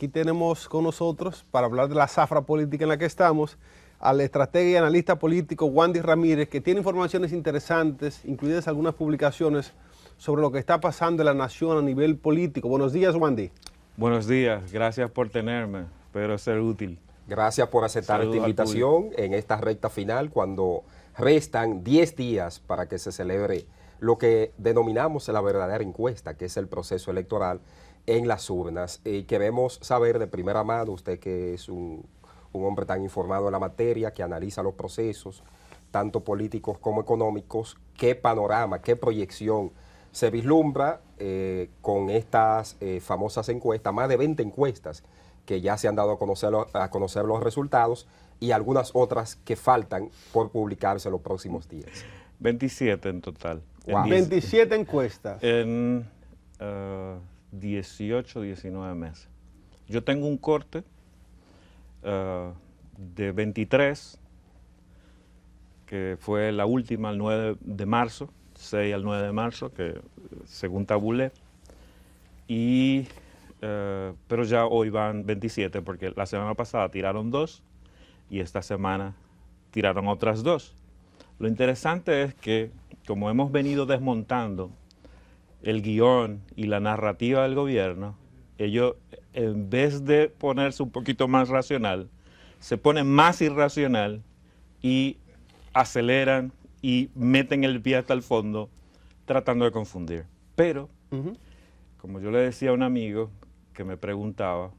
aquí tenemos con nosotros, para hablar de la zafra política en la que estamos, al estratega y analista político Wandy Ramírez, que tiene informaciones interesantes, incluidas algunas publicaciones sobre lo que está pasando en la nación a nivel político. Buenos días, Wandy. Buenos días, gracias por tenerme, espero ser útil. Gracias por aceptar esta invitación en esta recta final, cuando restan 10 días para que se celebre lo que denominamos la verdadera encuesta, que es el proceso electoral en las urnas. Queremos saber de primera mano, usted que es un hombre tan informado en la materia, que analiza los procesos, tanto políticos como económicos, qué panorama, qué proyección se vislumbra con estas famosas encuestas, más de 20 encuestas que ya se han dado a conocer los resultados y algunas otras que faltan por publicarse los próximos días. 27 en total. Wow. 27 encuestas. En 18, 19 meses. Yo tengo un corte de 23, que fue la última, el 9 de marzo, 6 al 9 de marzo, que según tabulé, y pero ya hoy van 27, porque la semana pasada tiraron 2 y esta semana tiraron otras 2. Lo interesante es que, como hemos venido desmontando el guión y la narrativa del gobierno, ellos, en vez de ponerse un poquito más racional, se ponen más irracional y aceleran y meten el pie hasta el fondo tratando de confundir. Pero, como yo le decía a un amigo que me preguntaba,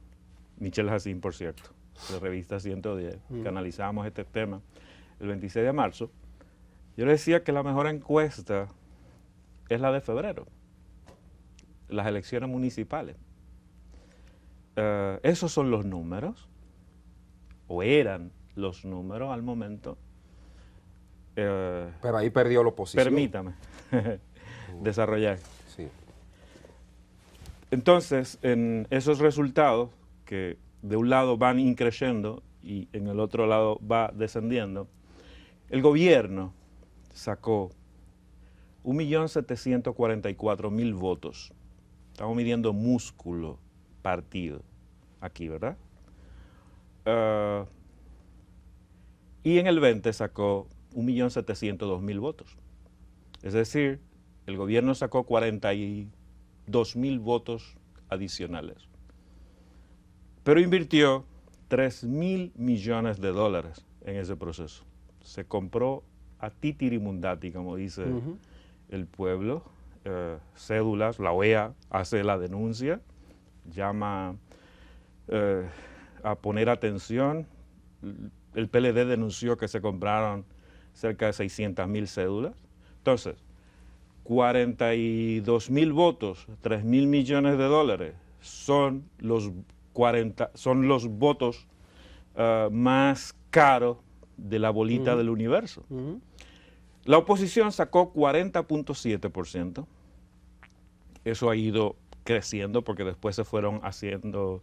Michel Jacín, por cierto, de Revista 110, que analizábamos este tema el 26 de marzo, yo le decía que la mejor encuesta es la de febrero, las elecciones municipales. Esos son los números, o eran los números al momento. Pero ahí perdió la oposición. Permítame desarrollar. Sí. Entonces, en esos resultados, que de un lado van increciendo y en el otro lado va descendiendo, el gobierno sacó 1.744.000 votos. Estamos midiendo músculo partido aquí, ¿verdad? Y en el 20 sacó 1.702.000 votos. Es decir, el gobierno sacó 42.000 votos adicionales. Pero invirtió 3.000 millones de dólares en ese proceso. Se compró a titirimundati, como dice el pueblo, cédulas, la OEA hace la denuncia, llama a poner atención. El PLD denunció que se compraron cerca de 600.000 cédulas. Entonces, 42.000 votos, 3.000 millones de dólares, son los votos más caros de la bolita del universo. La oposición sacó 40.7%. Eso ha ido creciendo porque después se fueron haciendo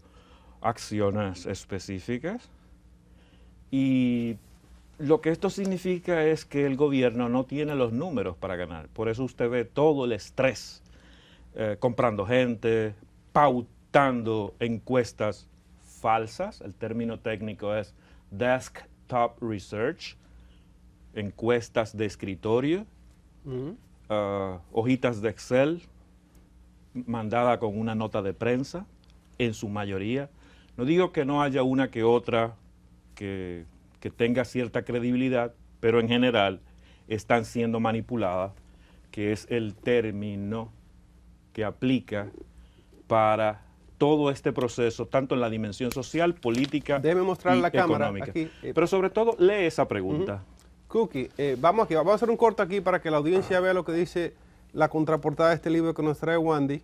acciones específicas. Y lo que esto significa es que el gobierno no tiene los números para ganar. Por eso usted ve todo el estrés, comprando gente, pautando encuestas falsas. El término técnico es desktop research, encuestas de escritorio, hojitas de Excel, mandada con una nota de prensa, en su mayoría. No digo que no haya una que otra que tenga cierta credibilidad, pero en general están siendo manipuladas, que es el término que aplica para todo este proceso, tanto en la dimensión social, política Déjeme mostrar y la cámara económica. aquí. Pero sobre todo, lee esa pregunta. Cookie, vamos a hacer un corto aquí para que la audiencia vea lo que dice la contraportada de este libro que nos trae Wandy.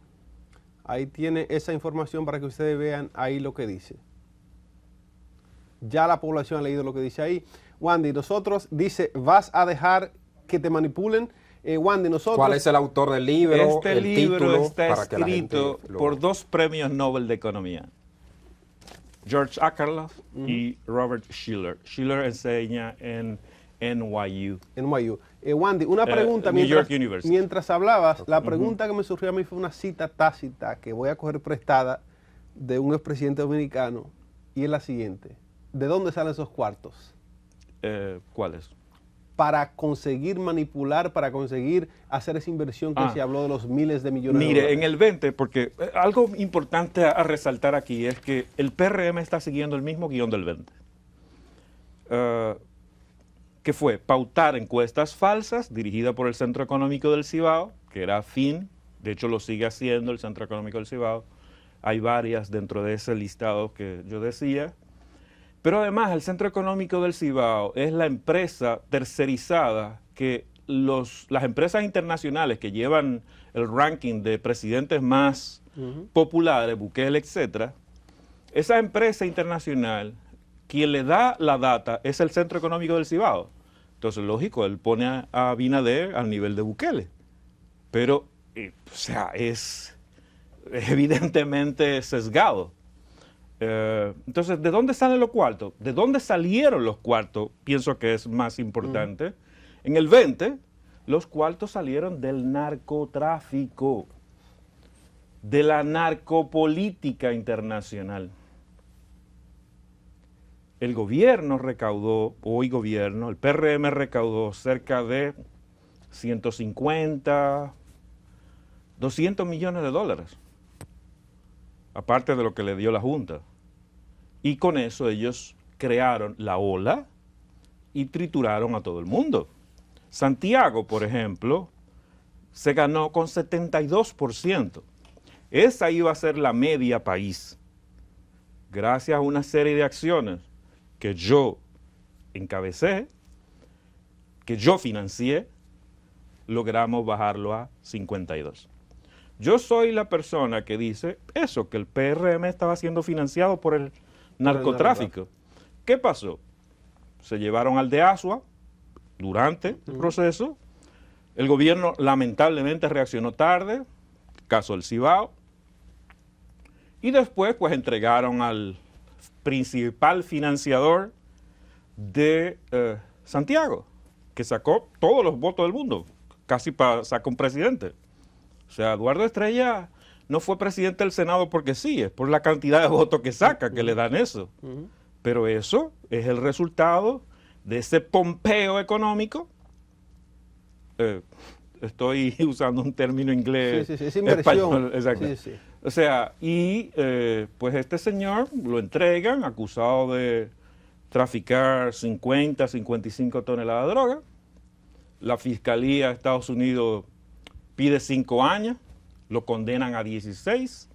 Ahí tiene esa información para que ustedes vean ahí lo que dice. Ya la población ha leído lo que dice ahí. Wandy, nosotros, dice, ¿vas a dejar que te manipulen? Wandy, nosotros... ¿Cuál es el autor del libro? Este el libro título, está para que la escrito gente por 2 premios Nobel de Economía. George Akerlof y Robert Shiller. Shiller enseña en NYU. Wandy, una pregunta, New York University. mientras hablabas, la pregunta que me surgió a mí fue una cita tácita que voy a coger prestada de un expresidente dominicano y es la siguiente. ¿De dónde salen esos cuartos? ¿Cuáles? Para conseguir manipular, para conseguir hacer esa inversión que se habló de los miles de millones de Mire, dólares. en el 20, porque algo importante a resaltar aquí es que el PRM está siguiendo el mismo guión del 20. Que fue pautar encuestas falsas dirigidas por el Centro Económico del Cibao, que era afín, de hecho lo sigue haciendo el Centro Económico del Cibao. Hay varias dentro de ese listado que yo decía. Pero además el Centro Económico del Cibao es la empresa tercerizada que las empresas internacionales que llevan el ranking de presidentes más populares, Bukele, etcétera, esa empresa internacional, quien le da la data es el Centro Económico del Cibao. Entonces, lógico, él pone a Abinader al nivel de Bukele. Pero, o sea, es evidentemente sesgado. Entonces, ¿de dónde salen los cuartos? ¿De dónde salieron los cuartos? Pienso que es más importante. En el 20, los cuartos salieron del narcotráfico, de la narcopolítica internacional. El gobierno recaudó, el PRM recaudó cerca de 150, 200 millones de dólares, aparte de lo que le dio la Junta. Y con eso ellos crearon la ola y trituraron a todo el mundo. Santiago, por ejemplo, se ganó con 72%. Esa iba a ser la media país. Gracias a una serie de acciones que yo encabecé, que yo financié, logramos bajarlo a 52. Yo soy la persona que dice eso, que el PRM estaba siendo financiado por el narcotráfico. ¿Qué pasó? Se llevaron al de Asua durante el proceso. El gobierno lamentablemente reaccionó tarde, caso del Cibao, y después pues entregaron al principal financiador de Santiago, que sacó todos los votos del mundo, casi para sacar un presidente. O sea, Eduardo Estrella no fue presidente del Senado porque sí, es por la cantidad de votos que saca, que le dan eso. Pero eso es el resultado de ese pompeo económico. Estoy usando un término inglés. Sí, es inversión. Español, exacto. Sí. O sea, y pues este señor lo entregan acusado de traficar 50, 55 toneladas de droga. La Fiscalía de Estados Unidos pide 5 años, lo condenan a 16.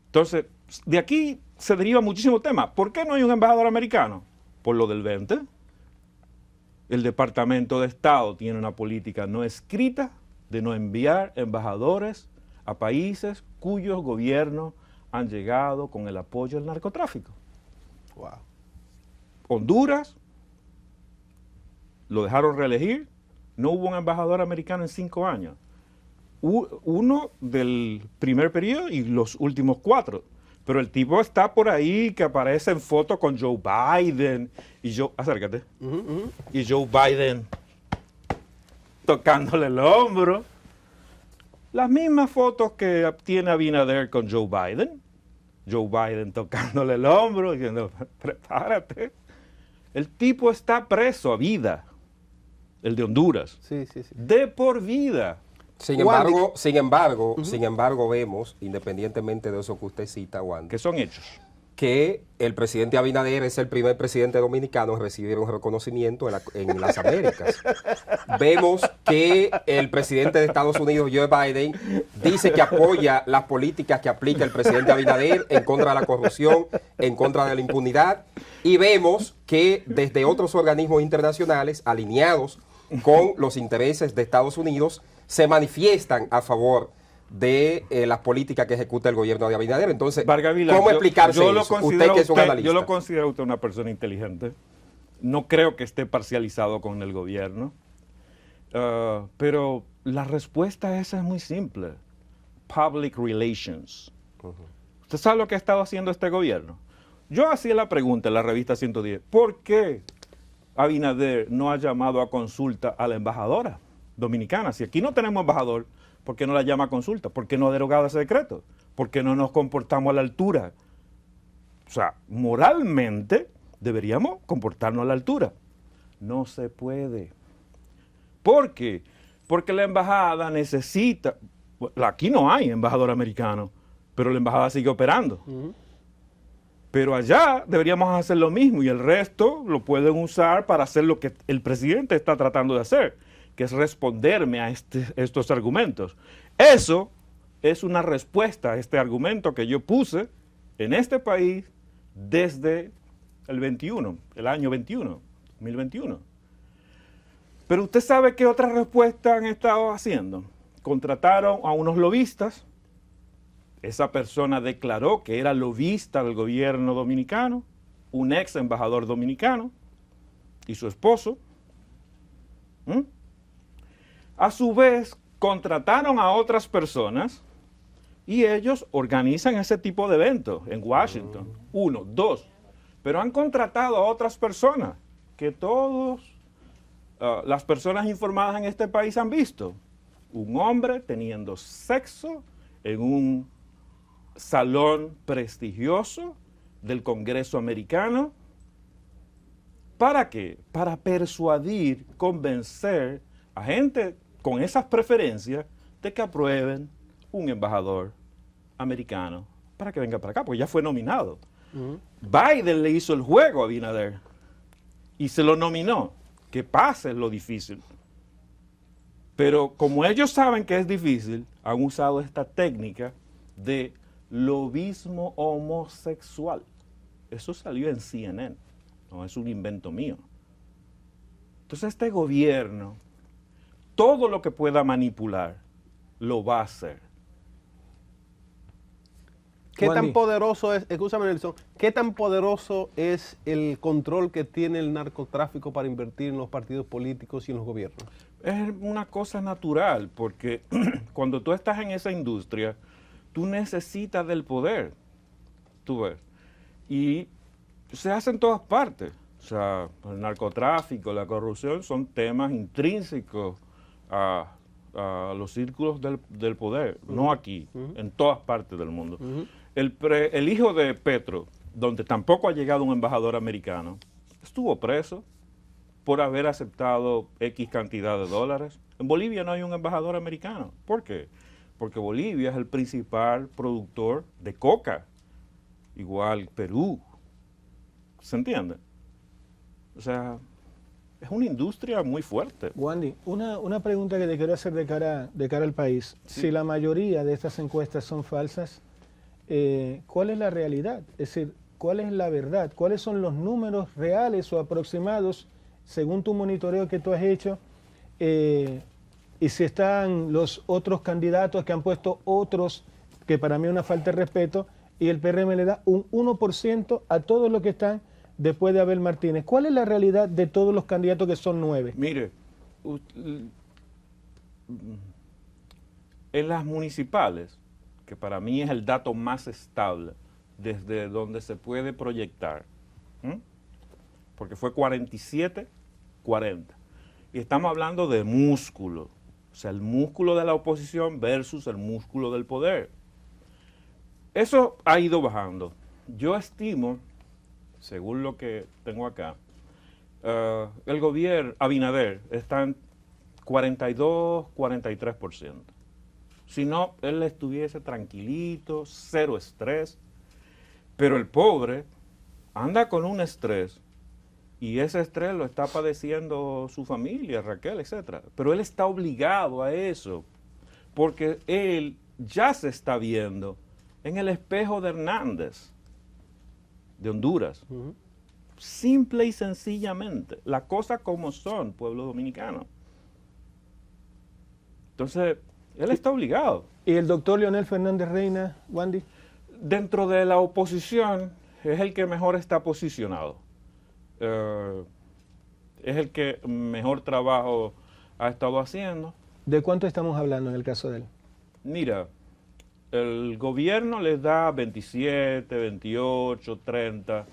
Entonces, de aquí se deriva muchísimo tema. ¿Por qué no hay un embajador americano? Por lo del 20. El Departamento de Estado tiene una política no escrita de no enviar embajadores a países cuyos gobiernos han llegado con el apoyo del narcotráfico. Wow. Honduras, lo dejaron reelegir, no hubo un embajador americano en 5 años. Uno del primer periodo y los últimos 4. Pero el tipo está por ahí que aparece en fotos con Joe Biden y acércate. Y Joe Biden tocándole el hombro. Las mismas fotos que tiene Abinader con Joe Biden. Joe Biden tocándole el hombro, diciendo, prepárate. El tipo está preso a vida. El de Honduras. Sí. De por vida. Sin embargo, vemos, independientemente de eso que usted cita, Wandy, Que son hechos. que el presidente Abinader es el primer presidente dominicano en recibir un reconocimiento en las Américas. Vemos que el presidente de Estados Unidos, Joe Biden, dice que apoya las políticas que aplica el presidente Abinader en contra de la corrupción, en contra de la impunidad. Y vemos que desde otros organismos internacionales alineados con los intereses de Estados Unidos se manifiestan a favor de las políticas que ejecuta el gobierno de Abinader. Entonces, ¿cómo explicarse eso? Usted que es un analista. Yo lo considero usted una persona inteligente. No creo que esté parcializado con el gobierno. Pero la respuesta a esa es muy simple. Public relations. ¿Usted sabe lo que ha estado haciendo este gobierno? Yo hacía la pregunta en la revista 110. ¿Por qué Abinader no ha llamado a consulta a la embajadora dominicana? Si aquí no tenemos embajador, ¿por qué no la llama a consulta? ¿Por qué no ha derogado ese decreto? porque no nos comportamos a la altura. O sea, moralmente deberíamos comportarnos a la altura. No se puede. ¿Por qué? Porque la embajada necesita... Aquí no hay embajador americano, pero la embajada sigue operando. Pero allá deberíamos hacer lo mismo y el resto lo pueden usar para hacer lo que el presidente está tratando de hacer, que es responderme a estos argumentos. Eso es una respuesta a este argumento que yo puse en este país desde el año 2021. Pero usted sabe qué otra respuesta han estado haciendo. Contrataron a unos lobistas. Esa persona declaró que era lobista del gobierno dominicano, un ex embajador dominicano y su esposo. A su vez, contrataron a otras personas y ellos organizan ese tipo de eventos en Washington. 1, 2. Pero han contratado a otras personas que todas las personas informadas en este país han visto. Un hombre teniendo sexo en un salón prestigioso del Congreso americano. ¿Para qué? Para persuadir, convencer a gente con esas preferencias de que aprueben un embajador americano para que venga para acá, porque ya fue nominado. Biden le hizo el juego a Abinader y se lo nominó. Que pase lo difícil. Pero como ellos saben que es difícil, han usado esta técnica de lobismo homosexual. Eso salió en CNN, no es un invento mío. Entonces este gobierno, todo lo que pueda manipular, lo va a hacer. ¿Qué tan poderoso es, escúchame Nelson, qué tan poderoso es el control que tiene el narcotráfico para invertir en los partidos políticos y en los gobiernos? Es una cosa natural, porque cuando tú estás en esa industria, tú necesitas del poder, tú ves, y se hace en todas partes. O sea, el narcotráfico, la corrupción son temas intrínsecos a los círculos del poder, no aquí, en todas partes del mundo. El hijo de Petro, donde tampoco ha llegado un embajador americano, estuvo preso por haber aceptado X cantidad de dólares. En Bolivia no hay un embajador americano. ¿Por qué? Porque Bolivia es el principal productor de coca, igual Perú. ¿Se entiende? O sea, es una industria muy fuerte. Wandy, una pregunta que te quiero hacer de cara al país. Sí. Si la mayoría de estas encuestas son falsas, ¿cuál es la realidad? Es decir, ¿cuál es la verdad? ¿Cuáles son los números reales o aproximados según tu monitoreo que tú has hecho? Y si están los otros candidatos que han puesto otros, que para mí es una falta de respeto, y el PRM le da un 1% a todos los que están después de Abel Martínez. ¿Cuál es la realidad de todos los candidatos que son 9? Mire, en las municipales, que para mí es el dato más estable desde donde se puede proyectar, porque fue 47-40, y estamos hablando de músculo, o sea, el músculo de la oposición versus el músculo del poder. Eso ha ido bajando. Yo estimo, según lo que tengo acá, el gobierno, Abinader, está en 42-43%. Si no, él estuviese tranquilito, cero estrés. Pero el pobre anda con un estrés y ese estrés lo está padeciendo su familia, Raquel, etc. Pero él está obligado a eso porque él ya se está viendo en el espejo de Hernández, de Honduras. Simple y sencillamente, las cosas como son, pueblo dominicano. Entonces, él está obligado. ¿Y el doctor Leonel Fernández Reina, Wandy? Dentro de la oposición, es el que mejor está posicionado. Es el que mejor trabajo ha estado haciendo. ¿De cuánto estamos hablando en el caso de él? Mira, el gobierno les da 27, 28, 30.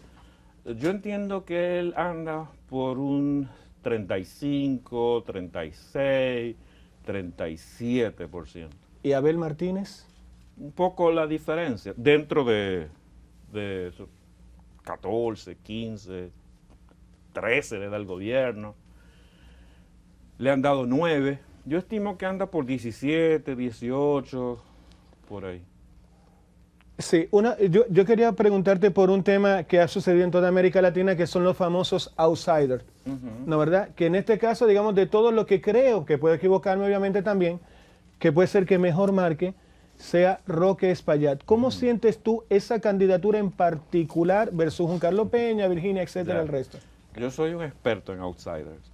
Yo entiendo que él anda por un 35, 36, 37%. ¿Y Abel Martínez? un poco la diferencia dentro de esos 14, 15, 13 le da el gobierno. Le han dado 9. Yo estimo que anda por 17, 18, por ahí. Sí, yo quería preguntarte por un tema que ha sucedido en toda América Latina, que son los famosos outsiders, ¿no verdad? Que en este caso, digamos, de todo lo que creo, que puedo equivocarme obviamente también, que puede ser que mejor marque, sea Roque Espaillat. ¿Cómo sientes tú esa candidatura en particular versus Juan Carlos Peña, Virginia, etcétera, el resto? Yo soy un experto en outsiders,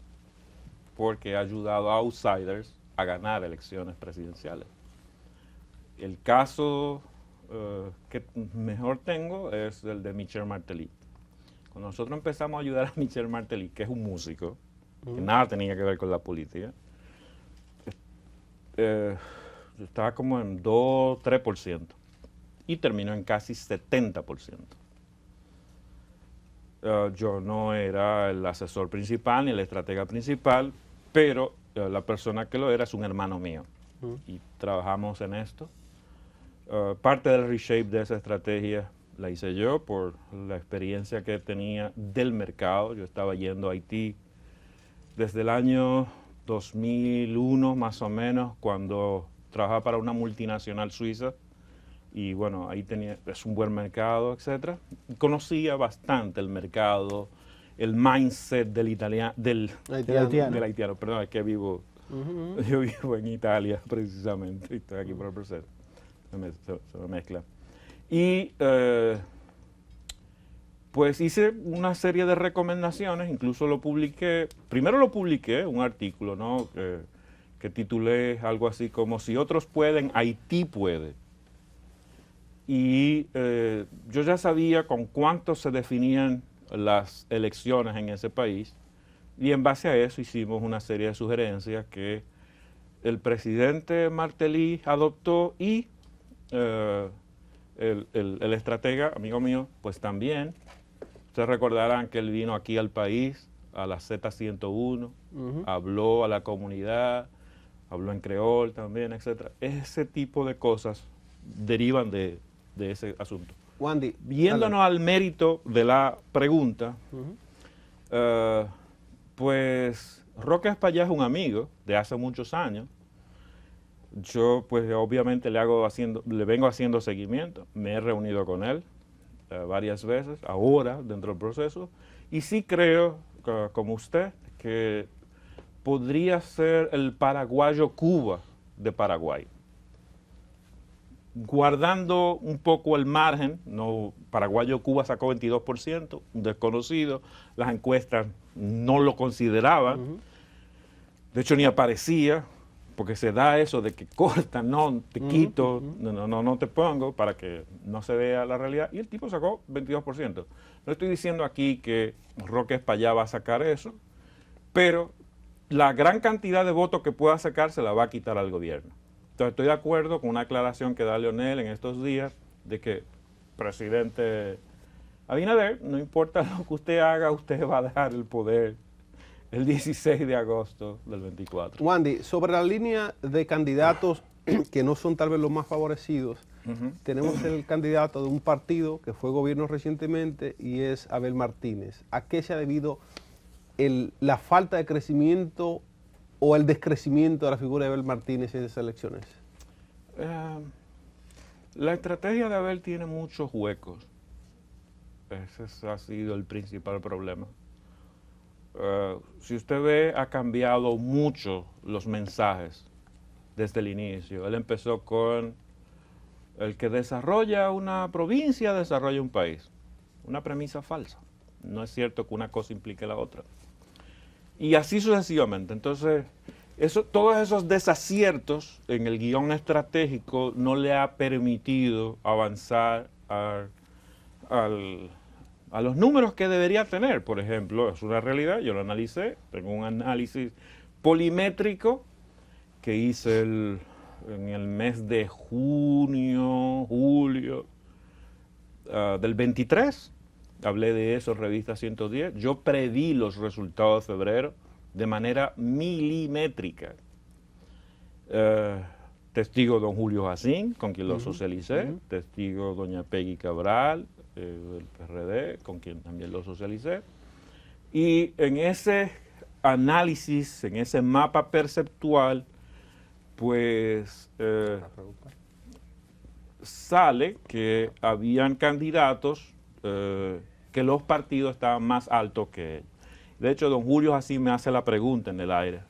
porque he ayudado a outsiders a ganar elecciones presidenciales. El caso que mejor tengo es el de Michel Martelly. Cuando nosotros empezamos a ayudar a Michel Martelly, que es un músico, que nada tenía que ver con la política, estaba como en 2, 3% y terminó en casi 70%. Yo no era el asesor principal ni el estratega principal, pero la persona que lo era es un hermano mío y trabajamos en esto. Parte del reshape de esa estrategia la hice yo por la experiencia que tenía del mercado. Yo estaba yendo a Haití desde el año 2001 más o menos, cuando trabajaba para una multinacional suiza y bueno, ahí es un buen mercado, etc. Conocía bastante el mercado, el mindset del haitiano, perdón, es que yo vivo en Italia precisamente y estoy aquí por el proceso. Se me mezcla. Y pues hice una serie de recomendaciones, incluso lo publiqué, primero lo publiqué, un artículo, ¿no? Que titulé algo así como "Si otros pueden, Haití puede". Y yo ya sabía con cuánto se definían las elecciones en ese país, y en base a eso hicimos una serie de sugerencias que el presidente Martelly adoptó y el estratega, amigo mío, pues también. Ustedes recordarán que él vino aquí al país, a la Z101, habló a la comunidad, habló en creol también, etc. Ese tipo de cosas derivan de ese asunto. Wandy, Viéndonos al mérito de la pregunta, pues Roque Espaillat es un amigo de hace muchos años. Yo pues obviamente le vengo haciendo seguimiento, me he reunido con él varias veces, ahora dentro del proceso, y sí creo, como usted, que podría ser el paraguayo Cuba de Paraguay. Guardando un poco el margen, no, paraguayo Cuba sacó 22%, un desconocido, las encuestas no lo consideraban, de hecho ni aparecía, porque se da eso de que cortan, no, te quito, no te pongo, para que no se vea la realidad, y el tipo sacó 22%. No estoy diciendo aquí que Roque Espaillat va a sacar eso, pero la gran cantidad de votos que pueda sacar se la va a quitar al gobierno. Entonces estoy de acuerdo con una aclaración que da Leonel en estos días, de que presidente Abinader, no importa lo que usted haga, usted va a dejar el poder el 16 de agosto del 24. Wandy, sobre la línea de candidatos que no son tal vez los más favorecidos, tenemos el candidato de un partido que fue gobierno recientemente y es Abel Martínez. ¿A qué se ha debido la falta de crecimiento o el descrecimiento de la figura de Abel Martínez en esas elecciones? La estrategia de Abel tiene muchos huecos. Ese ha sido el principal problema. Si usted ve, ha cambiado mucho los mensajes desde el inicio. Él empezó con el que desarrolla una provincia, desarrolla un país. Una premisa falsa. No es cierto que una cosa implique la otra. Y así sucesivamente. Entonces, todos esos desaciertos en el guión estratégico no le ha permitido avanzar a los números que debería tener. Por ejemplo, es una realidad, yo lo analicé, tengo un análisis polimétrico que hice en el mes de junio, julio del 23, hablé de eso en Revista 110, yo predí los resultados de febrero de manera milimétrica. testigo don Julio Jacín, con quien lo socialicé, testigo doña Peggy Cabral, del PRD, con quien también lo socialicé. Y en ese análisis, en ese mapa perceptual, pues sale que habían candidatos que los partidos estaban más altos que él. De hecho, don Julio así me hace la pregunta en el aire.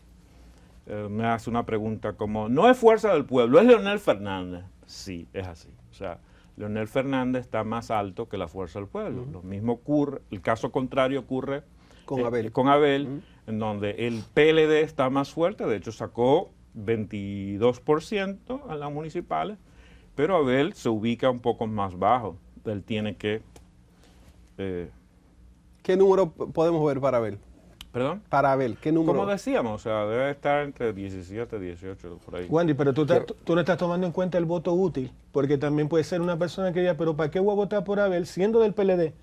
Me hace una pregunta como, no es Fuerza del Pueblo, es Leonel Fernández. Sí, es así. O sea, Leonel Fernández está más alto que la Fuerza del Pueblo. Lo mismo ocurre, el caso contrario ocurre Con Abel. Con Abel, en donde el PLD está más fuerte, de hecho sacó 22% en las municipales, pero Abel se ubica un poco más bajo. Él tiene que... ¿Qué número podemos ver para Abel? ¿Perdón? Para Abel, ¿qué número? Como decíamos, o sea, debe estar entre 17 y 18, por ahí. Wandy, pero tú no estás tomando en cuenta el voto útil, porque también puede ser una persona que diga, pero ¿para qué voy a votar por Abel siendo del PLD?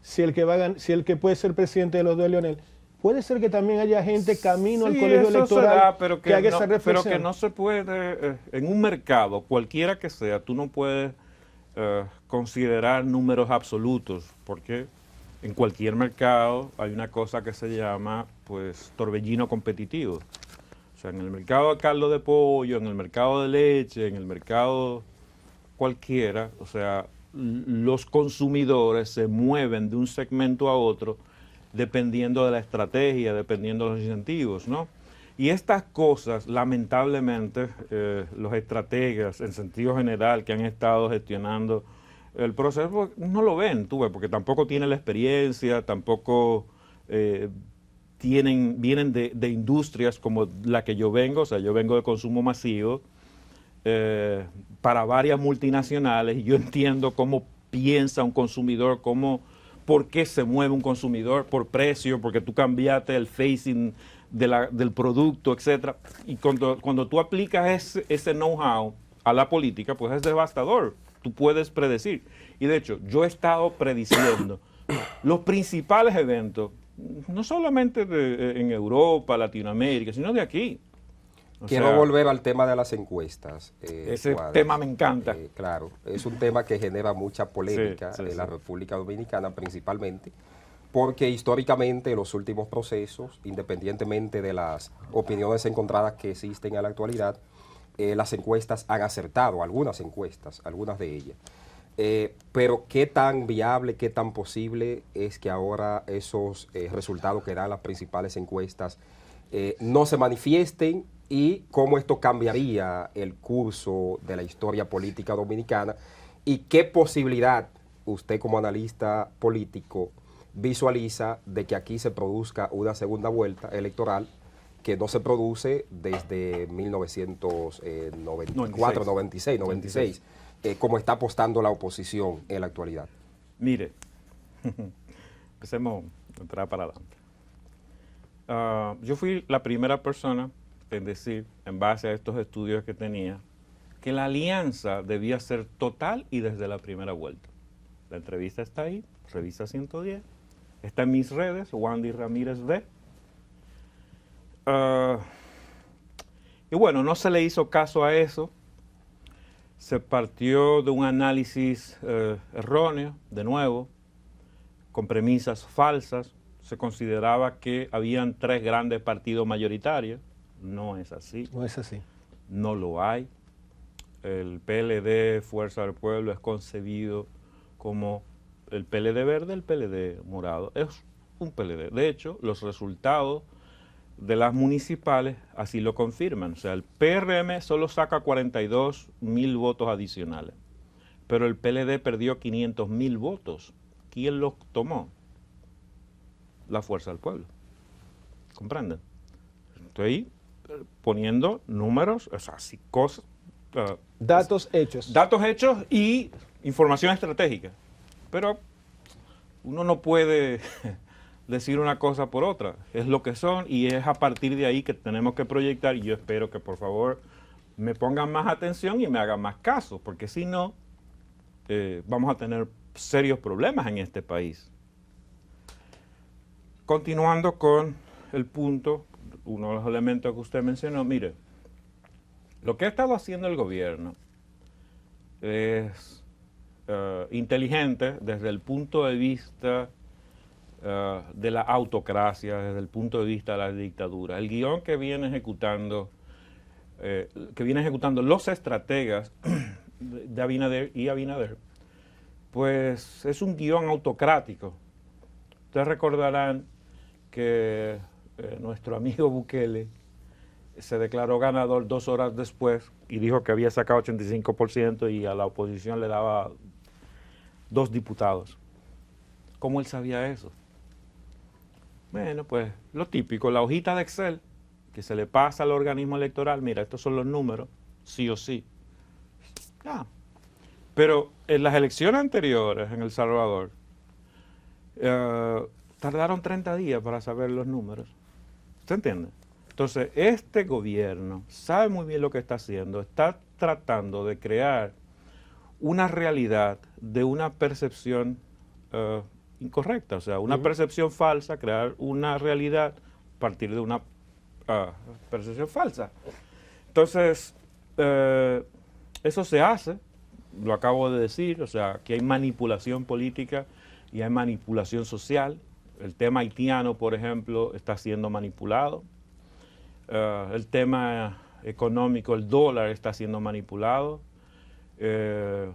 Si el que puede ser presidente de los dos es Leonel. Puede ser que también haya gente camino al colegio electoral que haga esa reflexión. Pero que no se puede, en un mercado, cualquiera que sea, tú no puedes considerar números absolutos, porque en cualquier mercado hay una cosa que se llama, pues, torbellino competitivo. O sea, en el mercado de caldo de pollo, en el mercado de leche, en el mercado cualquiera, o sea, los consumidores se mueven de un segmento a otro dependiendo de la estrategia, dependiendo de los incentivos, ¿no? Y estas cosas, lamentablemente, los estrategas, en sentido general, que han estado gestionando el proceso, no lo ven, tú ves, porque tampoco tienen la experiencia, tampoco vienen de industrias como la que yo vengo, o sea, yo vengo de consumo masivo, para varias multinacionales, y yo entiendo cómo piensa un consumidor, por qué se mueve un consumidor, por precio, porque tú cambiaste el facing del producto, etcétera. Y cuando tú aplicas ese know-how a la política, pues es devastador. Tú puedes predecir. Y de hecho, yo he estado prediciendo los principales eventos, no solamente en Europa, Latinoamérica, sino de aquí. Quiero volver al tema de las encuestas. Ese tema me encanta. Claro, es un tema que genera mucha polémica en la sí. República Dominicana principalmente, porque históricamente en los últimos procesos, independientemente de las opiniones encontradas que existen en la actualidad, las encuestas han acertado, algunas de ellas. Pero qué tan viable, qué tan posible es que ahora esos resultados que dan las principales encuestas no se manifiesten, y cómo esto cambiaría el curso de la historia política dominicana, y qué posibilidad usted como analista político visualiza de que aquí se produzca una segunda vuelta electoral que no se produce desde 1994, 96, como está apostando la oposición en la actualidad. Mire, empecemos a entrar para adelante. Yo fui la primera persona en decir, en base a estos estudios que tenía, que la alianza debía ser total y desde la primera vuelta. La entrevista está ahí, revisa 110, está en mis redes, Wandy Ramírez D. Y bueno, no se le hizo caso a eso, se partió de un análisis erróneo, de nuevo, con premisas falsas. Se consideraba que habían 3 grandes partidos mayoritarios. No es así. No es así. No lo hay. El PLD, Fuerza del Pueblo, es concebido como el PLD verde, el PLD morado. Es un PLD. De hecho, los resultados de las municipales así lo confirman. O sea, el PRM solo saca 42,000 votos adicionales, pero el PLD perdió 500,000 votos. ¿Quién los tomó? La Fuerza del Pueblo. ¿Comprenden? Estoy ahí poniendo números, o sea, cosas. Datos hechos. Datos hechos y información estratégica. Pero uno no puede decir una cosa por otra. Es lo que son, y es a partir de ahí que tenemos que proyectar, y yo espero que por favor me pongan más atención y me hagan más caso, porque si no, vamos a tener serios problemas en este país. Continuando con el punto, uno de los elementos que usted mencionó, mire, Lo que ha estado haciendo el gobierno es inteligente desde el punto de vista de la autocracia, desde el punto de vista de la dictadura. El guión que vienen ejecutando los estrategas de Abinader y Abinader, pues es un guión autocrático. Ustedes recordarán que nuestro amigo Bukele se declaró ganador 2 horas después y dijo que había sacado 85% y a la oposición le daba 2 diputados. ¿Cómo él sabía eso? Bueno, pues lo típico, la hojita de Excel que se le pasa al organismo electoral, mira, estos son los números, sí o sí. Pero en las elecciones anteriores en El Salvador, tardaron 30 días para saber los números. ¿Usted entiende? Entonces, este gobierno sabe muy bien lo que está haciendo, está tratando de crear una realidad de una percepción incorrecta, o sea, una percepción falsa, crear una realidad a partir de una percepción falsa. Entonces, eso se hace, lo acabo de decir, o sea, que hay manipulación política y hay manipulación social. El tema haitiano, por ejemplo, está siendo manipulado. El tema económico, el dólar está siendo manipulado. En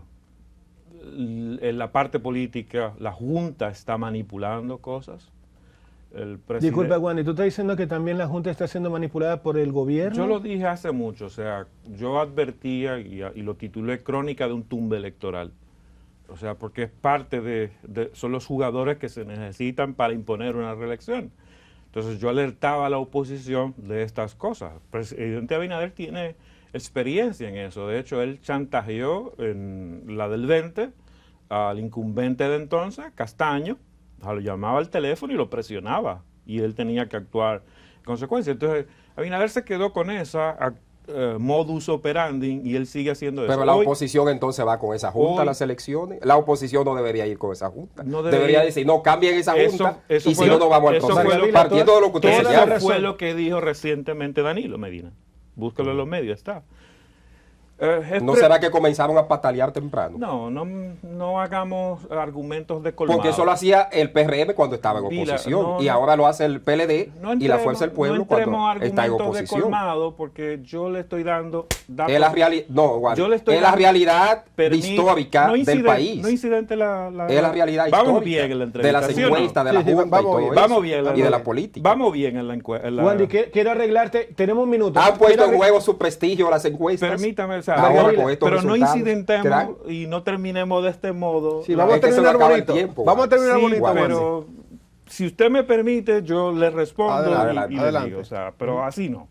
la parte política, la Junta está manipulando cosas. Disculpa, Wandy, ¿tú estás diciendo que también la Junta está siendo manipulada por el gobierno? Yo lo dije hace mucho, o sea, yo advertía y lo titulé Crónica de un tumbe electoral. O sea, porque es parte son los jugadores que se necesitan para imponer una reelección. Entonces yo alertaba a la oposición de estas cosas. El presidente Abinader tiene experiencia en eso. De hecho, él chantajeó en la del 20 al incumbente de entonces, Castaño, lo llamaba al teléfono y lo presionaba. Y él tenía que actuar en consecuencia. Entonces, Abinader se quedó con esa modus operandi y él sigue haciendo eso. Pero la oposición entonces va con esa junta a las elecciones. La oposición no debería ir con esa junta. No debería decir, no, cambien esa junta eso y si no, no vamos al proceso. Partiendo de lo que usted señala. Eso fue lo que dijo recientemente Danilo Medina. Búscalo en los medios, está. ¿No será que comenzaron a patalear temprano? No hagamos argumentos de colmado. Porque eso lo hacía el PRM cuando estaba en oposición y ahora lo hace el PLD y la Fuerza del Pueblo cuando está en oposición. De colmado porque yo le estoy dando datos. Es la realidad histórica del país. No incidente es la realidad vamos histórica bien en la de las encuestas, de la Junta y todo vamos bien y de la política. Vamos bien en la encuesta. Wandy, quiero arreglarte, tenemos un minuto. Han puesto en juego su prestigio las encuestas. Permítame, pero no incidentemos y no terminemos de este modo. Sí, vamos a terminar bonito. Vamos a terminar bonito, pero si usted me permite, yo le respondo adelante, y le digo, o sea, pero así no.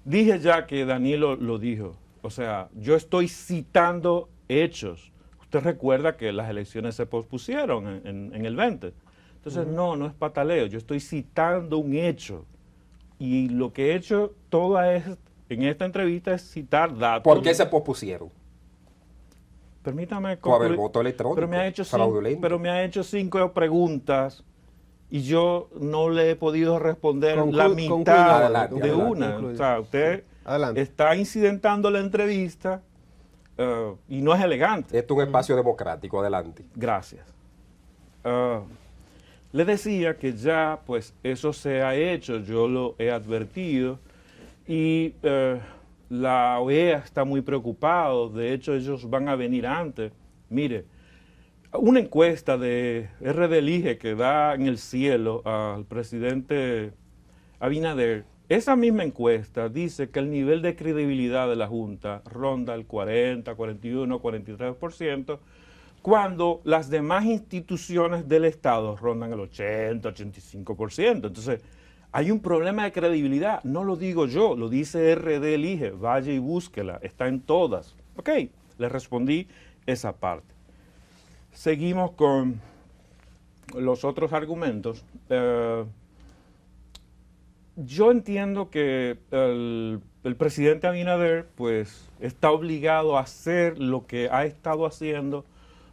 Dije ya que Danilo lo dijo, o sea, yo estoy citando hechos. Usted recuerda que las elecciones se pospusieron en el 20. Entonces, no es pataleo, yo estoy citando un hecho. Y lo que he hecho en esta entrevista es citar datos. ¿Por qué se pospusieron? Permítame concluir. Por el voto electrónico, pero me ha hecho 5 preguntas y yo no le he podido responder la mitad de una. O sea, usted está incidentando la entrevista y no es elegante. Esto es un espacio democrático. Adelante. Gracias. Le decía que ya pues eso se ha hecho, yo lo he advertido y la OEA está muy preocupada, de hecho ellos van a venir antes. Mire, una encuesta de RD Elige que da en el cielo al presidente Abinader, esa misma encuesta dice que el nivel de credibilidad de la Junta ronda el 40, 41, 43%, cuando las demás instituciones del Estado rondan el 80, 85%. Entonces, hay un problema de credibilidad, no lo digo yo, lo dice RD Elige, vaya y búsquela, está en todas. Ok, le respondí esa parte. Seguimos con los otros argumentos. Yo entiendo que el presidente Abinader pues está obligado a hacer lo que ha estado haciendo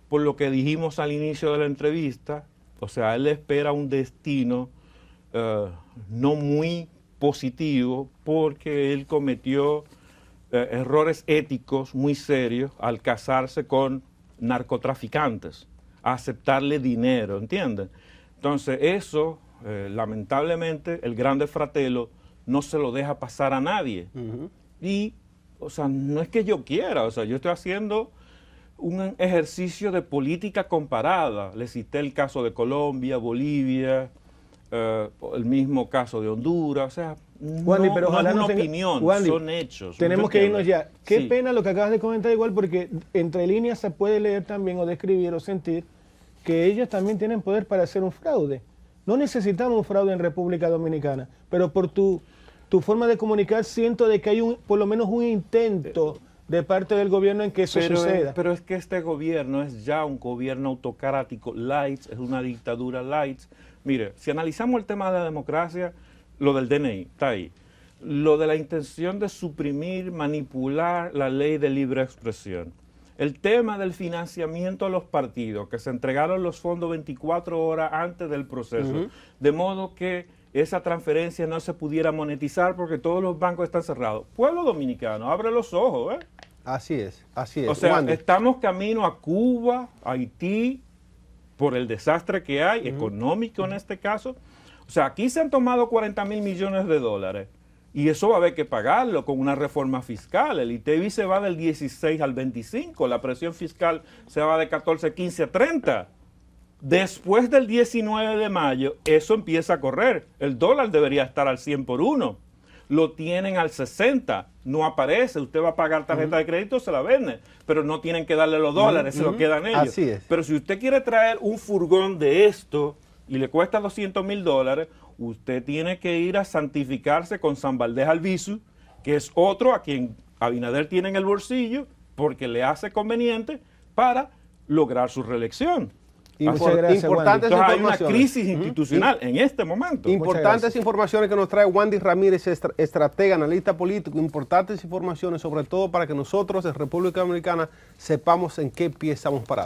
por lo que dijimos al inicio de la entrevista. O sea, él espera un destino no muy positivo porque él cometió errores éticos muy serios al casarse con narcotraficantes, a aceptarle dinero, ¿entienden? Entonces eso, lamentablemente, el grande Fratello no se lo deja pasar a nadie. Y, o sea, no es que yo quiera, o sea, yo estoy haciendo un ejercicio de política comparada. Le cité el caso de Colombia, Bolivia, el mismo caso de Honduras, o sea, Wandy, no, pero no es ojalá una no tenga- opinión, Wandy, son hechos. Tenemos que irnos ya. Qué Sí. pena lo que acabas de comentar igual, porque entre líneas se puede leer también o describir o sentir que ellos también tienen poder para hacer un fraude. No necesitamos un fraude en República Dominicana, pero por tu forma de comunicar siento de que hay por lo menos un intento de parte del gobierno en que eso suceda. Pero es que este gobierno es ya un gobierno autocrático light, es una dictadura light. Mire, si analizamos el tema de la democracia, lo del DNI está ahí. Lo de la intención de suprimir, manipular la ley de libre expresión. El tema del financiamiento a los partidos, que se entregaron los fondos 24 horas antes del proceso, de modo que esa transferencia no se pudiera monetizar porque todos los bancos están cerrados. Pueblo dominicano, abre los ojos, ¿eh? Así es, así es. O sea, Wandy, estamos camino a Cuba, Haití, por el desastre que hay, económico en este caso. O sea, aquí se han tomado 40.000 millones de dólares y eso va a haber que pagarlo con una reforma fiscal. El ITEVI se va del 16 al 25, la presión fiscal se va de 14, 15 a 30. Después del 19 de mayo, eso empieza a correr. El dólar debería estar al 100 por 1. Lo tienen al 60, no aparece. Usted va a pagar tarjeta de crédito, se la vende, pero no tienen que darle los dólares, se lo quedan ellos. Así es. Pero si usted quiere traer un furgón de esto y le cuesta $200,000, usted tiene que ir a santificarse con San Valdés Albizu, que es otro a quien Abinader tiene en el bolsillo, porque le hace conveniente para lograr su reelección. Muchas gracias, importantes Entonces hay una informaciones. crisis institucional en este momento. Importantes informaciones que nos trae Wandy Ramírez, estratega, analista político. Importantes informaciones, sobre todo para que nosotros en República Dominicana sepamos en qué pie estamos parados.